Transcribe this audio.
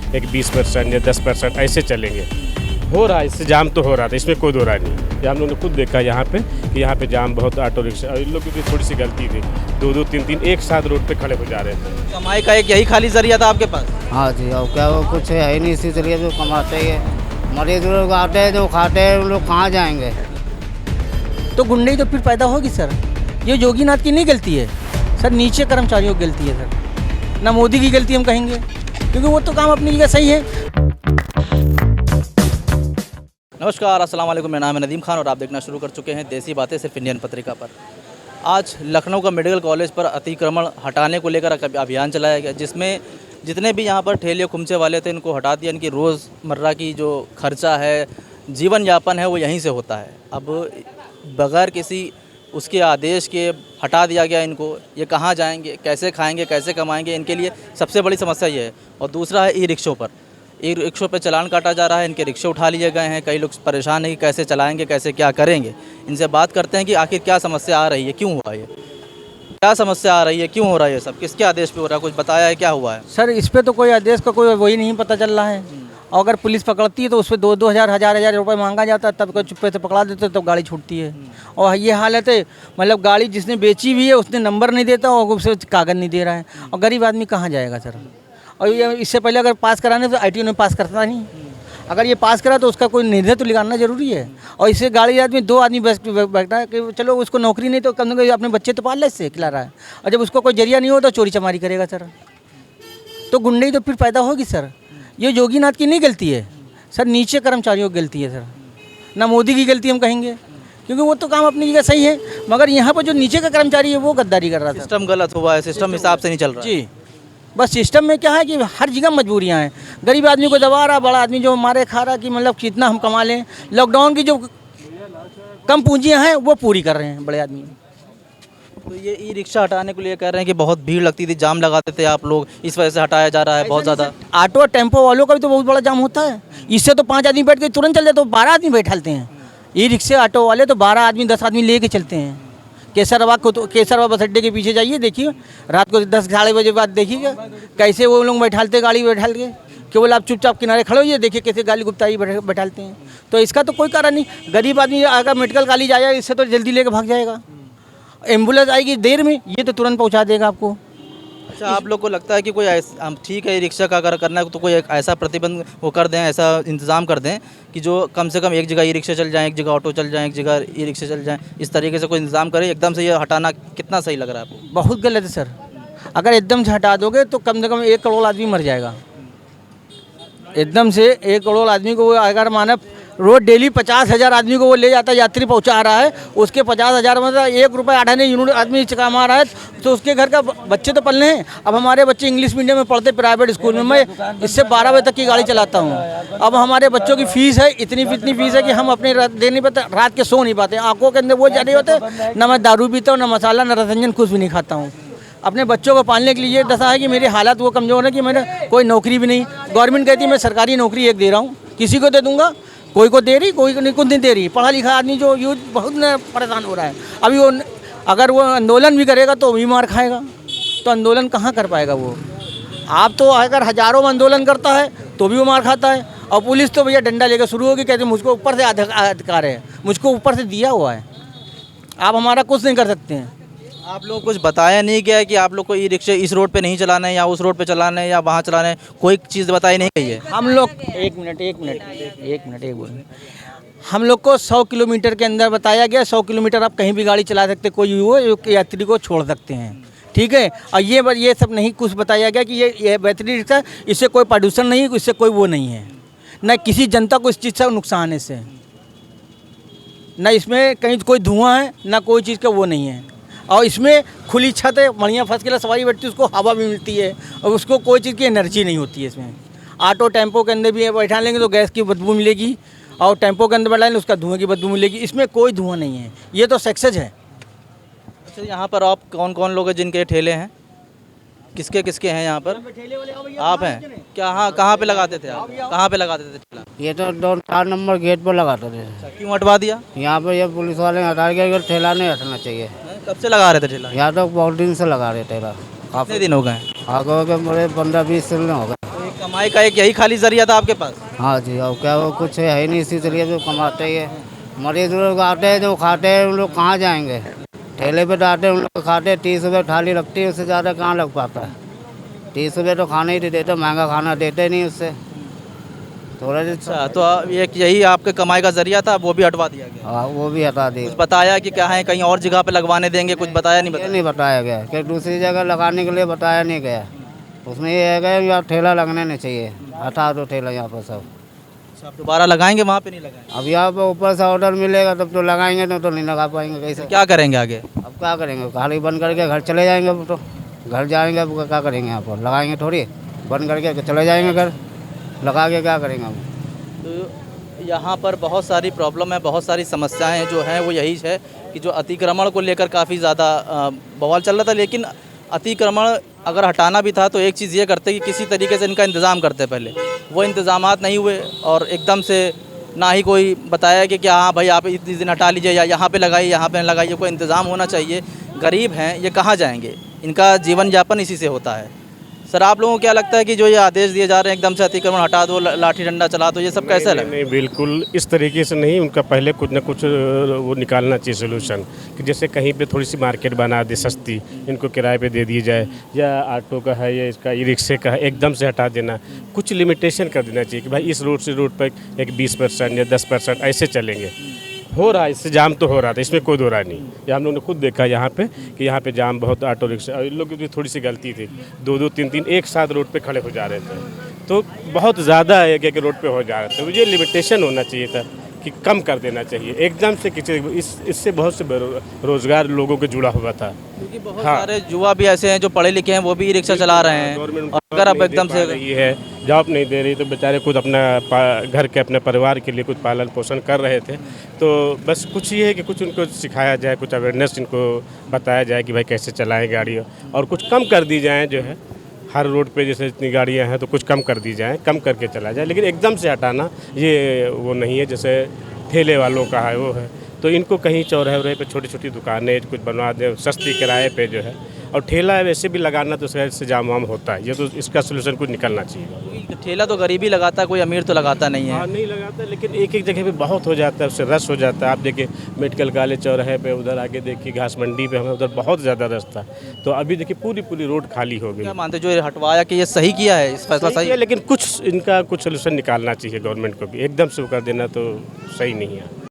एक 20% या 10% ऐसे चलेंगे। हो रहा है, इससे जाम तो हो रहा था, इसमें कोई दो राय नहीं। ये हम लोगों ने खुद देखा यहाँ पे कि यहाँ पे जाम बहुत, ऑटो रिक्शा, और इन लोगों की थोड़ी सी गलती थी, दो दो तीन तीन एक साथ रोड पे खड़े हो जा रहे थे। कमाई का एक यही खाली जरिया था आपके पास? हाँ जी, और क्या वो कुछ है ही नहीं, इसी तरीके से कमाते ही है। मरीज लोग आते हैं जो खाते हैं, उन लोग कहाँ जाएंगे? तो गुंडई तो फिर पैदा होगी सर। ये योगीनाथ की नहीं गलती है सर, नीचे कर्मचारियों की गलती है सर, ना मोदी की गलती हम कहेंगे, क्योंकि वो तो काम अपनी जगह सही है। नमस्कार, अस्सलाम वालेकुम। मेरा नाम है नदीम खान और आप देखना शुरू कर चुके हैं देसी बातें सिर्फ इंडियन पत्रिका पर। आज लखनऊ का मेडिकल कॉलेज पर अतिक्रमण हटाने को लेकर अभियान चलाया गया, जिसमें जितने भी यहाँ पर ठेले खुमचे वाले थे इनको हटा दिया। इनकी रोज़मर्रा की जो खर्चा है, जीवन यापन है, वो यहीं से होता है। अब बग़ैर किसी उसके आदेश के हटा दिया गया इनको। ये कहाँ जाएंगे, कैसे खाएंगे, कैसे कमाएंगे, इनके लिए सबसे बड़ी समस्या ये है। और दूसरा है ई रिक्शों पर, ई रिक्शों पे चालान काटा जा रहा है, इनके रिक्शे उठा लिए गए हैं। कई लोग परेशान हैं कि कैसे चलाएंगे, कैसे क्या करेंगे। इनसे बात करते हैं कि आखिर क्या समस्या आ रही है, क्यों हुआ ये, क्या समस्या आ रही है, क्यों हो रहा है ये सब, किसके आदेश पे हो रहा है, कुछ बताया है, क्या हुआ है? सर इस पर तो कोई आदेश का कोई वही नहीं पता चल रहा है। और अगर पुलिस पकड़ती है तो उस पर 2-2 हज़ार रुपये मांगा जाता है, तब कोई चुप्पे से पकड़ा देते तो गाड़ी छूटती है। और ये हालत है, मतलब गाड़ी जिसने बेची हुई है उसने नंबर नहीं देता और उसे कागज़ नहीं दे रहा है। और गरीब आदमी कहाँ जाएगा सर? और ये इससे पहले अगर पास कराने तो ITO ने पास करता नहीं। अगर ये पास करा तो उसका कोई निर्णय तो निकालना जरूरी है। और इससे गाड़ी आदमी 2 आदमी बैठता है कि चलो उसको नौकरी नहीं तो कम से कम अपने बच्चे तो पाल ले, इससे खिला रहा है। और जब उसको कोई जरिया नहीं हो तो चोरी चमारी करेगा सर। तो गुंडई तो फिर पैदा होगी सर। ये योगीनाथ की नहीं गलती है सर, नीचे कर्मचारियों की गलती है सर, ना मोदी की गलती हम कहेंगे, क्योंकि वो तो काम अपनी जगह सही है। मगर यहाँ पर जो नीचे का कर्मचारी है वो गद्दारी कर रहा था। सिस्टम गलत हुआ है, सिस्टम हिसाब से नहीं चल रहा है। जी, बस सिस्टम में क्या है कि हर जगह मजबूरियाँ हैं। गरीब आदमी को दबा रहा, बड़ा आदमी जो मारे खा रहा कि मतलब कितना हम कमा लें। लॉकडाउन की जो कम पूंजियाँ हैं वो पूरी कर रहे हैं बड़े आदमी। तो ये ई रिक्शा हटाने के लिए कह रहे हैं कि बहुत भीड़ लगती थी, जाम लगाते थे आप लोग, इस वजह से हटाया जा रहा है बहुत ज़्यादा। ऑटो और टेम्पो वालों का भी तो बहुत बड़ा जाम होता है। इससे तो 5 आदमी बैठ के तुरंत चल जाते, तो 12 आदमी बैठालते हैं। ई रिक्शे ऑटो वाले तो 12 आदमी 10 आदमी ले के चलते हैं। केसरवा को तो केसरवा बस अड्डे के पीछे जाइए, देखिए रात को 10 साढ़े बजे बाद देखिएगा कैसे वो लोग बैठालते, गाड़ी बैठाल के केवल आप चुपचाप किनारे खड़े होइए, देखिए कैसे गाली गुप्ताई बैठालते हैं। तो इसका तो कोई कारण नहीं। गरीब आदमी अगर मेडिकल कॉलेज आया इससे तो जल्दी लेकर भाग जाएगा। एम्बुलेंस आएगी देर में, ये तो तुरंत पहुंचा देगा आपको। अच्छा, आप लोग को लगता है कि कोई हम ठीक है ई रिक्शा का अगर करना है तो कोई एक ऐसा प्रतिबंध वो कर दें, ऐसा इंतज़ाम कर दें कि जो कम से कम एक जगह ई रिक्शा चल जाए, एक जगह ऑटो चल जाए, एक जगह ई रिक्शा चल जाए, इस तरीके से कोई इंतज़ाम करें। एकदम से ये हटाना कितना सही लग रहा है आपको? बहुत गलत है सर। अगर एकदम से हटा दोगे तो कम से कम 1 करोड़ आदमी मर जाएगा। एकदम से 1 करोड़ आदमी को अगर मानव रोज डेली 50,000 आदमी को वो ले जाता है, यात्री पहुंचा रहा है, उसके 50,000 में 1 रुपये 8 आने यूनिट आदमी कमा रहा है, तो उसके घर का बच्चे तो पलने हैं। अब हमारे बच्चे इंग्लिश मीडियम में पढ़ते प्राइवेट स्कूल में, मैं इससे 12 बजे तक की गाड़ी चलाता हूँ। अब हमारे बच्चों की फ़ीस है, इतनी फीस है कि हम अपने दे नहीं पाते, रात के सो नहीं पाते, आंखों के अंदर वो जा रहे होते। ना मैं दारू पीता हूँ, ना मसाला, ना रसंजन, कुछ भी नहीं खाता हूँ। अपने बच्चों को पालने के लिए ये दशा है कि मेरी हालत वो कमज़ोर है कि मैंने कोई नौकरी भी नहीं। गवर्नमेंट कहती है मैं सरकारी नौकरी एक दे रहा हूँ, किसी को दे दूँगा, कोई को दे रही, कोई को नहीं, कुछ नहीं दे रही। पढ़ा लिखा आदमी जो यूथ बहुत परेशान हो रहा है। अभी वो अगर वो आंदोलन भी करेगा तो भी मार खाएगा, तो आंदोलन कहाँ कर पाएगा वो। आप तो अगर हज़ारों में आंदोलन करता है तो भी वो मार खाता है। और पुलिस तो भैया डंडा लेकर शुरू होगी, कहते मुझको ऊपर से अधिकार है, मुझको ऊपर से दिया हुआ है, आप हमारा कुछ नहीं कर सकते हैं। आप लोग कुछ बताया नहीं गया कि आप लोग को ई रिक्शे इस रोड पे नहीं चलाना है या उस रोड पे चलाना है या वहाँ चलाना है, कोई चीज़ बताई नहीं गई है? हम लोग एक मिनट बोलें। हम लोग को 100 किलोमीटर के अंदर बताया गया, 100 किलोमीटर आप कहीं भी गाड़ी चला सकते, कोई भी हो, यात्री को छोड़ सकते हैं, ठीक है। और ये सब नहीं कुछ बताया गया कि ये बैटरी रिक्शा, इससे कोई प्रदूषण नहीं, इससे कोई वो नहीं है, न किसी जनता को इस चीज़ से नुकसान है इससे, न इसमें कहीं कोई धुआं है, न कोई चीज़ का वो नहीं है। और इसमें खुली छत है, बढ़िया फर्स्ट क्लास सवारी बैठती है, उसको हवा भी मिलती है और उसको कोई चीज़ की एनर्जी नहीं होती है इसमें। ऑटो टेम्पो के अंदर भी बैठा लेंगे तो गैस की बदबू मिलेगी, और टेम्पो के अंदर बैठा लेंगे उसका धुएँ की बदबू मिलेगी। इसमें कोई धुआं नहीं है, ये तो सक्सेस है। अच्छा, यहाँ पर आप कौन कौन लोग हैं जिनके ठेले हैं, किसके किसके हैं यहाँ पर? आप हैं क्या? हाँ, कहाँ पे लगाते थे आप, कहाँ पे लगाते थे ठेला? ये तो 4 नंबर गेट पर लगाते थे। क्यों हटवा दिया? यहाँ पे ये पुलिस वाले हटा के, ठेला नहीं हटना चाहिए। कब से लगा रहे थे ठेला? यहाँ तो बहुत दिन से लगा रहे ठेला। कितने दिन हो गए? आगे के बड़े 15-20 दिन हो गए। तो एक कमाई का एक यही खाली जरिया था आपके पास? हाँ जी, और क्या वो कुछ है ही नहीं, इसी चलिए तो कमाते ही है। मरीज लोग आते हैं जो खाते हैं, उन लोग कहाँ जाएंगे? ठेले पे डालते हैं, उन लोग खाते हैं। 30 रुपये थाली लगती है, उससे ज़्यादा कहाँ लग पाता है? 30 रुपये तो खाना ही नहीं देते, महंगा खाना देते नहीं उससे। थोड़ा अच्छा, तो एक यही आपके कमाई का जरिया था, वो भी हटवा दिया गया? हाँ, वो भी हटा दी। कुछ बताया कि क्या है, कहीं और जगह पे लगवाने देंगे, कुछ बताया नहीं? ये बताया नहीं बताया गया कि दूसरी जगह लगाने के लिए बताया नहीं गया। उसमें ये है कि यार ठेला लगने नहीं चाहिए, हटा दो ठेला यहाँ पर सब। अच्छा, आप दोबारा लगाएंगे? वहाँ पे नहीं लगाएंगे? अब यहाँ पर ऊपर से ऑर्डर मिलेगा तब तो लगाएंगे, नहीं तो नहीं लगा पाएंगे कैसे? क्या करेंगे आगे? अब क्या करेंगे? खाली बंद करके घर चले जाएंगे। अब तो घर जाएंगे, अब क्या करेंगे? यहाँ पर लगाएंगे थोड़ी, बंद करके चले जाएंगे घर, लगा के क्या करेंगे हम? तो यहाँ पर बहुत सारी प्रॉब्लम है, बहुत सारी समस्याएं जो हैं वो यही है कि जो अतिक्रमण को लेकर काफ़ी ज़्यादा बवाल चल रहा था। लेकिन अतिक्रमण अगर हटाना भी था तो एक चीज़ ये करते कि किसी तरीके से इनका इंतज़ाम करते पहले। वो इंतज़ामात नहीं हुए और एकदम से ना ही कोई बताया कि क्या हाँ भाई आप इतने दिन हटा लीजिए या यहाँ पे लगाइए, यहाँ पे लगाइए। कोई इंतज़ाम होना चाहिए। गरीब हैं, ये कहाँ जाएंगे? इनका जीवन यापन इसी से होता है। सर, आप लोगों को क्या लगता है कि जो ये आदेश दिए जा रहे हैं एकदम से अतिक्रमण हटा दो, लाठी डंडा चला दो, ये सब कैसे लगे? नहीं, बिल्कुल इस तरीके से नहीं। उनका पहले कुछ ना कुछ वो निकालना चाहिए सोल्यूशन, कि जैसे कहीं पे थोड़ी सी मार्केट बना दे सस्ती, इनको किराए पे दे दी जाए, या ऑटो का है या इसका ई रिक्शे का है, एकदम से हटा देना। कुछ लिमिटेशन कर देना चाहिए कि भाई इस रोड से रोड पर एक 20% या 10% ऐसे चलेंगे। हो रहा है, इससे जाम तो हो रहा था, इसमें कोई दो राय नहीं। ये हम लोग ने खुद देखा यहाँ पे कि यहाँ पे जाम बहुत, ऑटो रिक्शा, और इन लोग की भी थोड़ी सी गलती थी। 2-2, 3-3 एक साथ रोड पे खड़े हो जा रहे थे, तो बहुत ज़्यादा है कि रोड पे हो जा रहे थे। मुझे लिमिटेशन होना चाहिए था कि कम कर देना चाहिए एकदम से। किसी इससे बहुत से रोज़गार लोगों के जुड़ा हुआ था, क्योंकि बहुत हाँ। सारे युवा भी ऐसे हैं जो पढ़े लिखे हैं, वो भी रिक्शा चला रहे हैं। गवर्नमेंट और अगर अब एकदम से रही है, जॉब नहीं दे रही, तो बेचारे खुद अपना घर के अपने परिवार के लिए कुछ पालन पोषण कर रहे थे। तो बस कुछ ये है कि कुछ उनको सिखाया जाए, कुछ अवेयरनेस इनको बताया जाए कि भाई कैसे चलाएं गाड़ी, और कुछ कम कर दी जाए। जो है हर रोड पे जैसे इतनी गाड़ियां हैं तो कुछ कम कर दी जाए, कम करके चला जाए। लेकिन एकदम से हटाना ये वो नहीं है। जैसे ठेले वालों का है वो है, तो इनको कहीं चौराहे पे छोटी छोटी दुकानें कुछ बनवा दें सस्ती किराए पे जो है। और ठेला वैसे भी लगाना तो इससे जाम वाम होता है, ये तो इसका सोल्यूशन कुछ निकलना चाहिए। क्योंकि ठेला तो गरीबी लगाता है, कोई अमीर तो लगाता नहीं है। हाँ, नहीं लगाता, लेकिन एक एक जगह पे बहुत हो जाता है, उससे रश हो जाता है। आप देखिए मेडिकल कॉलेज चौराहे पे, उधर आगे देखिए घास मंडी पे, हमें उधर बहुत ज़्यादा रश था। तो अभी देखिए पूरी रोड खाली हो गई। क्या मानते जो ये हटवाया कि ये सही किया है, इस फैसला सही है, लेकिन कुछ इनका कुछ सोल्यूशन निकालना चाहिए गवर्नमेंट को भी। एकदम से वो कर देना तो सही नहीं है।